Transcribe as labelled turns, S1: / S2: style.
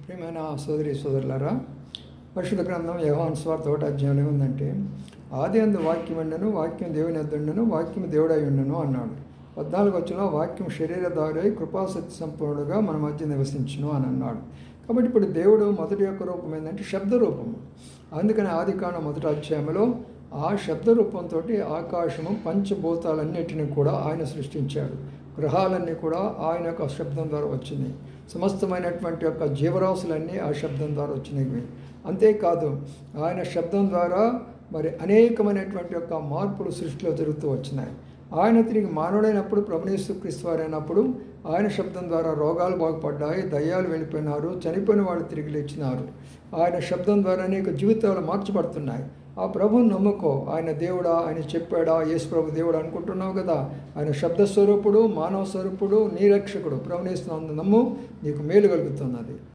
S1: ప్రియమైన సోదరి సోదరులారా, పరిశుద్ధ గ్రంథం యోహాను సువార్త 1వ అధ్యాయంలో ఏముందంటే, ఆది అందు వాక్యం ఉండెను, వాక్యం దేవుని యొద్ద ఉండెను, వాక్యం దేవుడై ఉండెను అన్నాడు. 14వ వచనంలో వాక్యం శరీరధారై కృపాసక్తి సంపూర్ణుడుగా మన మధ్య నివసించును అని అన్నాడు. కాబట్టి ఇప్పుడు దేవుడు మొదటి యొక్క రూపం ఏంటంటే శబ్ద రూపము. అందుకని ఆదికాండం 1వ అధ్యాయంలో ఆ శబ్ద రూపంతో ఆకాశము పంచభూతాలన్నిటిని కూడా ఆయన సృష్టించాడు. గ్రహాలన్నీ కూడా ఆయన యొక్క శబ్దం ద్వారా వచ్చినాయి. సమస్తమైనటువంటి యొక్క జీవరాశులన్నీ ఆ శబ్దం ద్వారా వచ్చినవి. అంతేకాదు, ఆయన శబ్దం ద్వారా మరి అనేకమైనటువంటి యొక్క మార్పులు సృష్టిలో జరుగుతూ వచ్చినాయి. ఆయన తిరిగి మానవుడైనప్పుడు, ప్రభువు యేసుక్రీస్తు వారైనప్పుడు ఆయన శబ్దం ద్వారా రోగాలు బాగుపడ్డాయి, దయ్యాలు వెళ్ళిపోయినారు, చనిపోయిన వాళ్ళు తిరిగి లేచినారు. ఆయన శబ్దం ద్వారా అనేక జీవితాలు మార్చబడుతున్నాయి. ఆ ప్రభువుని నమ్ముకో. ఆయన దేవుడా, ఆయన చెప్పాడా, యేసు ప్రభు దేవుడు అనుకుంటున్నావు కదా. ఆయన శబ్దస్వరూపుడు, మానవ స్వరూపుడు, నీ రక్షకుడు. ప్రభువుని యేసు నందు నమ్ము, నీకు మేలు కలుగుతున్నది.